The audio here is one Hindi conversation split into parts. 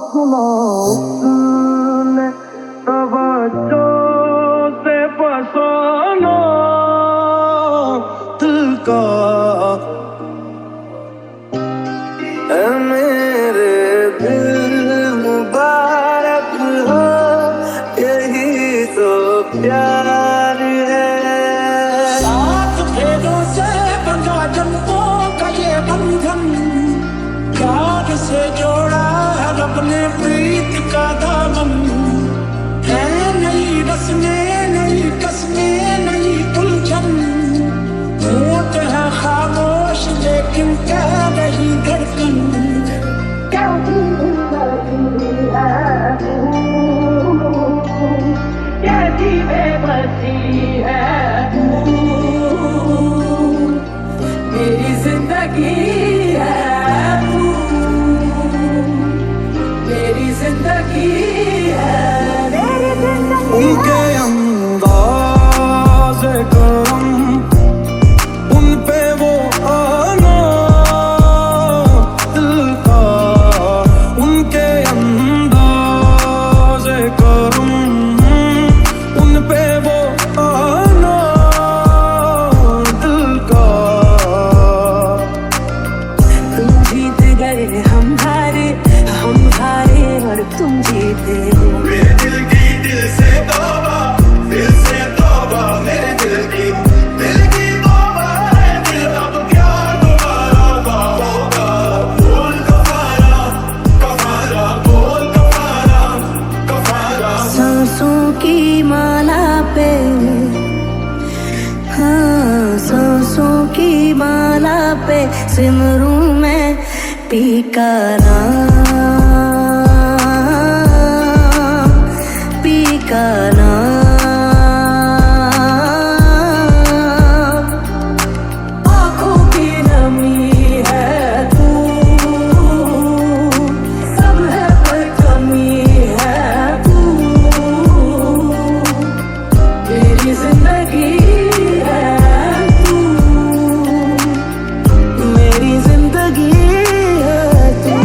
सुनो उसने तवज्जो से फसाना दिल का। ऐ मेरे दिल मुबारक हो, यही तो प्यार है। सात फेरों से बंधा जन्मों का ये बंधन, प्यार से जोड़ा है रब ने प्रीत का दामन। है नई रस्में, नई कस्में, नई उलझन, होठ है खामोश लेकिन कह रही धड़कन। कैसी बेबसी है तू, मेरी जिंदगी है तू, मेरी जिंदगी है, मेरी जिंदगी। उनके अंदाज़े करम, उन पे वो आना दिल का। उनके अंदाज़े करम, उन पे वो आना दिल का। तुम जीत गए हम हारे और तुम जीते। मेरे दिल की दिल से तौबा, दिल से तौबा, मेरे दिल की तौबा है। दिल अब क्या दोबारा होगा, बोल कफारा, कफारा, बोल कफारा, कफारा। सांसों की माला पे, हाँ सांसों की माला पे सिमरूं मैं पी का नाम, पी का नाम। आँखों की नमी है तू, सब है पर कमी है तू, मेरी जिंदगी है तू, मेरी जिंदगी है तू।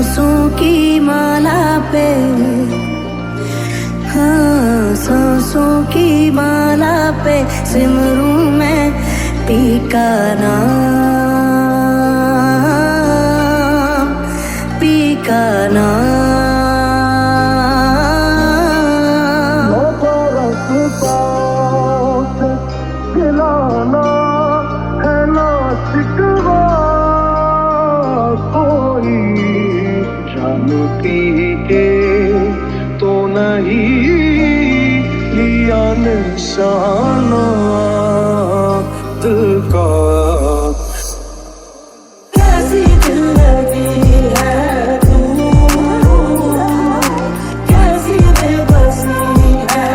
सांसों की माला पे, हाँ सांसों की माला पे सिमरूं मैं पी का नाम, पी का नाम। खिलाना है ना शिकवा कोई, जान पी के तो नहीं लिया निशाना दिल का। कैसी दिल लगी है तू, कैसी बेबसी है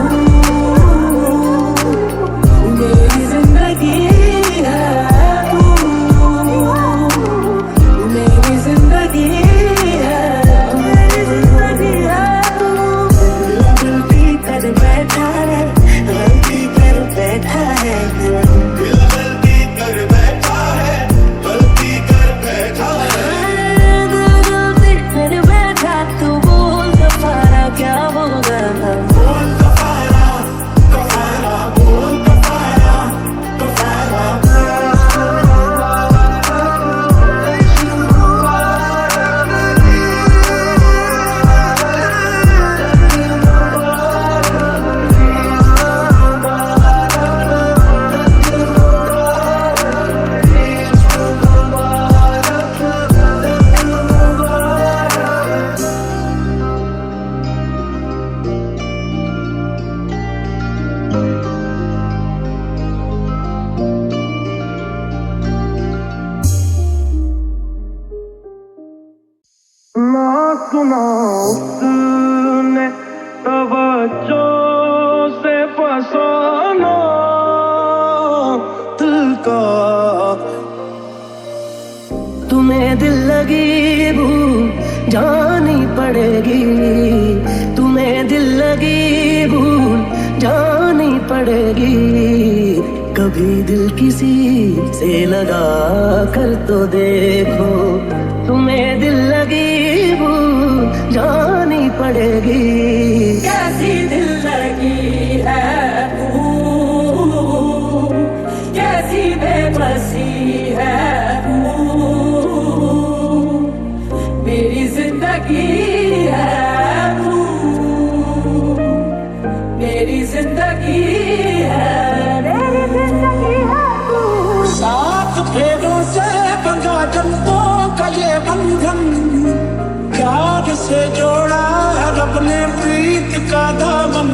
तू, मेरी जिंदगी है तू, मेरी जिंदगी है, मेरी जिंदगी है तू। गलती कर बैठा है, गलती कर बैठा है, दिल गलती कर बैठा है, गलती कर बैठा है। गलती कर बैठा। तू बोल दोबारा क्या होगा, बोल कफारा, कफारा, बोल कफारा, कफारा। ना सुना उसने तवज्जो से फसाना दिल का। तुम्हें दिल लगी भूल जानी पड़ेगी, तुम्हें दिल लगी भूल जानी पड़ेगी। कभी दिल किसी से लगा कर तो देखो, तुम्हें दिल लगी भूल जानी पड़ेगी। कैसी दिल लगी है तू, कैसी बेबसी है तू, मेरी जिंदगी है तू, मेरी जिंदगी है, मेरी जिंदगी है तू। सात फेरों से बंधा जन्मों का ये बंधन, प्यार से जोड़ा है रब ने प्रीत का दामन।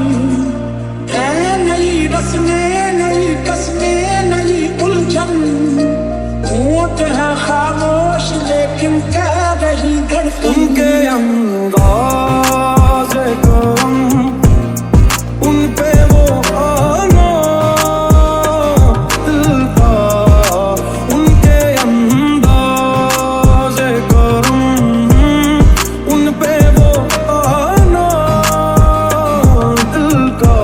है नई रस्में, नई कस्में, नई उलझन, होंठ है खामोश लेकिन कह रही धड़कन। उनके अंदाज़ करम, उन पे वो आना दिल का। उनके अंदाज़ करम, उन पे वो आना दिल का।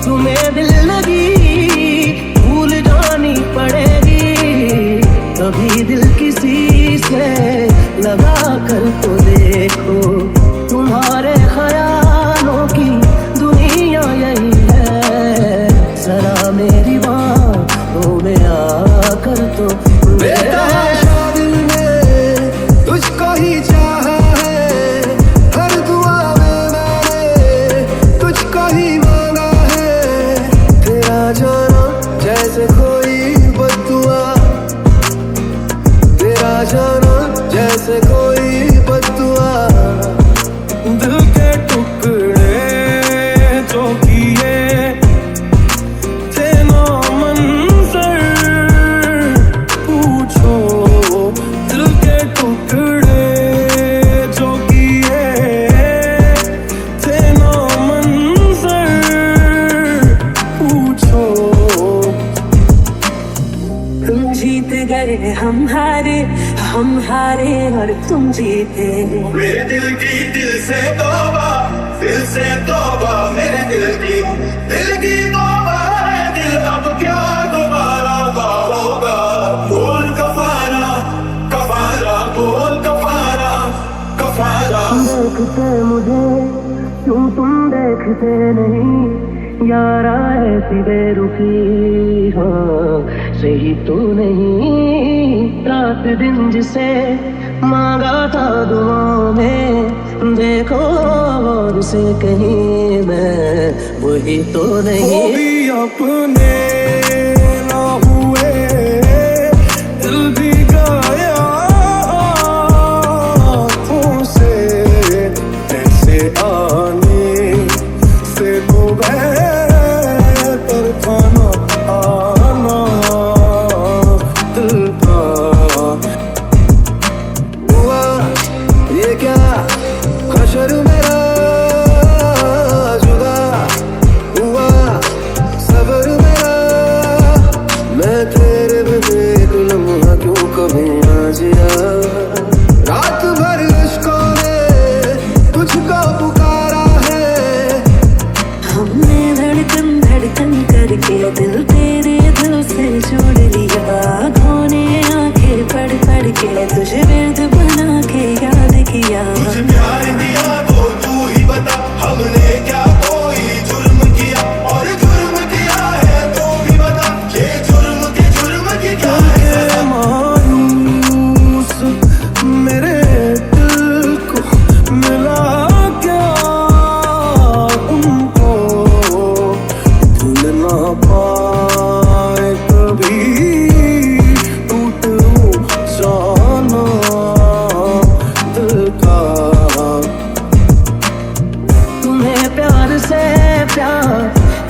तुम्हें दिल लगी भूल जानी पड़ेगी, कभी दिल किसी से लगा कर तो देखो। तुम्हारे ख्यालों की दुनिया यही है, जरा मेरी बातों में आकर तो दिल ने तुझको ही चाहा है, हर दुआ में मैंने तुझको ही मांगा है। तेरा जाना जैसे कोई बद्दुआ, तेरा जाना जैसे कोई बद्दुआ। दिल के टुकड़े जो किए थे ना मंजर, पूछो दिल के टुकड़े जो किए थे ना मंजर, पूछो। तुम जीत गए हम हारे, हम हारे और तुम जीते। मेरे दिल की दिल से तौबा, दिल से तौबा, मेरे दिल की तौबा है। दिल अब क्या दोबारा होगा, बोल कफारा, देखते नहीं यारा ऐसी बेरुखी, हाँ सही तो नहीं। रात दिन जिसे मांगा था दुआओं में, देखो और से कहीं मैं वही तो नहीं। वो भी अपने ना हुए, दिल भी गया आँखों से, ऐसे आने से तो बेहतर था ना आना दिल का। हुआ ये क्या हशर मेरा जुदा हुआ, सबर मेरा मैं तेरे बिन एक लम्हा क्यों कभी ना जिया। रात भर इश्कों ने तुझको पुकारा है, हमने धड़कन धड़कन करके दिल तेरे दिल से जोड़ लिया। आँखों ने आंखें पढ़ पढ़ के तुझे विर्द बना के याद किया। तुझे प्यार दिया तो तू ही बता, हमने क्या कोई जुर्म किया, और जुर्म किया है तो भी बता, ये जुर्म की क्या है। मायूस मेरे दिल को मिला क्या उनको, भूल ना पाए कभी टूट जाना दिल का। तुम्हें प्यार से प्यार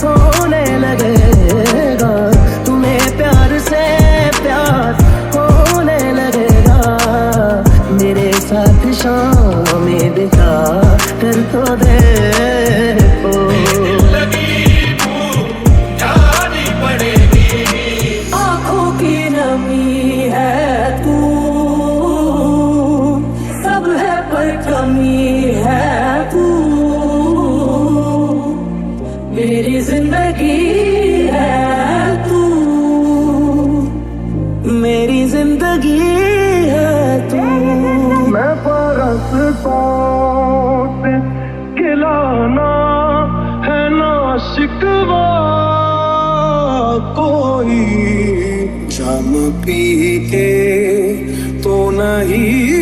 होने लगेगा, तुम्हें प्यार से प्यार होने लगेगा। मेरे साथ शाम में बिता कर तो देखो, आँखों की नमी है तू, सब है पर कमी है तू। मेरी जिंदगी है तू, मेरी जिंदगी है तू। मैं परसता से खिलाना है ना शिकवा कोई, जाम पी के तो नहीं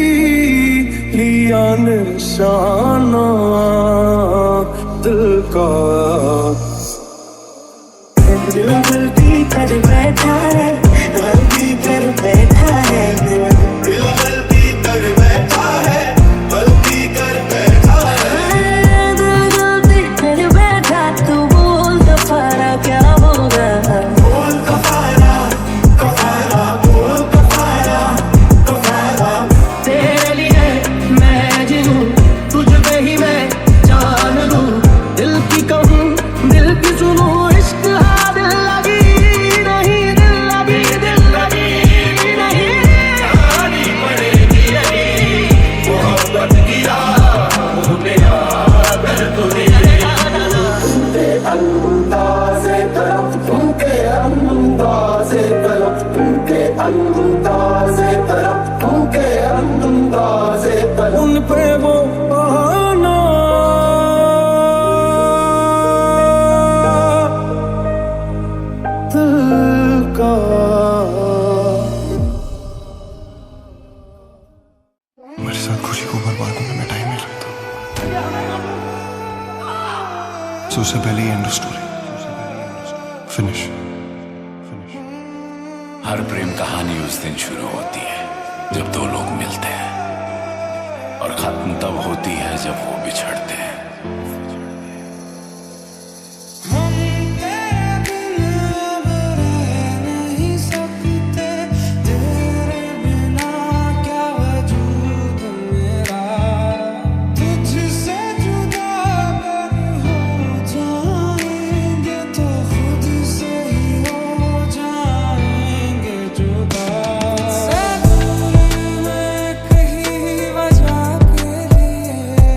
लिया निशाना दिल का। दिल गलती कर बैठा है, गलती कर बैठा है। दिल गलती कर बैठा है, गलती कर बैठा है। दिल गलती कर बैठा, तू बोल कफारा क्या होगा। बोल कफारा कफारा, बोल कफारा कफारा। तेरे लिए मैं जीऊं, तुझ पे ही मैं जान दूं। दिल की कहूँ दिल की सुनूं, इश्क हा दिल लगी नहीं, दिल लगी नहीं। जानी पड़ेगी यही मोहब्बत की राहों में आकर तुझे। तुमके अंदाज़े तरफ, तुमके अंदाज़े तरफ, तुमके अंदाज़े तरफ, तुमके अंदाज़े तरफ। उन पे वो आना दिल का। मेरे साथ खुशी को बर्बाद होने में टाइम नहीं लगता, so उससे पहले ही एंड स्टोरी फिनिश। हर प्रेम कहानी उस दिन शुरू होती है जब दो लोग मिलते हैं, और खत्म तब होती है जब वो बिछड़ते हैं। कहीं वजह के लिए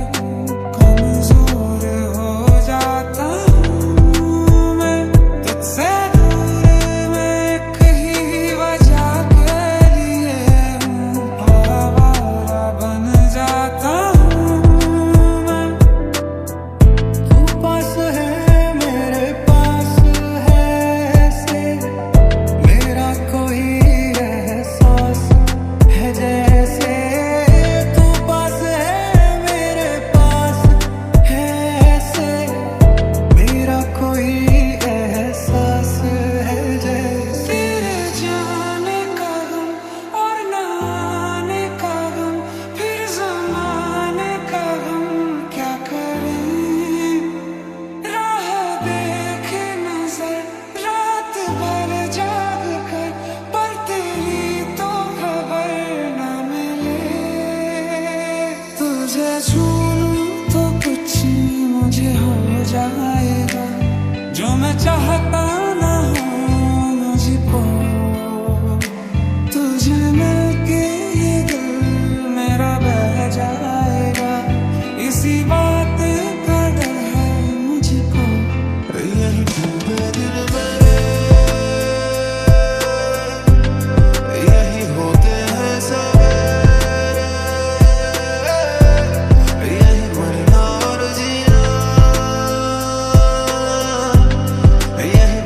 तुझे छू लूं तो कुछ मुझे हो जाएगा, जो मैं चाहता ना हूँ मुझको। तुझे मिलके ये दिल मेरा बह जाएगा, इसी बात का डर है मुझको। यही डूबे दिल में यही होते हैं सवेरे, यही मरना और जीना, यही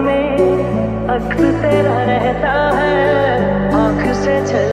में अक्स तेरा रहता है, आँख से छल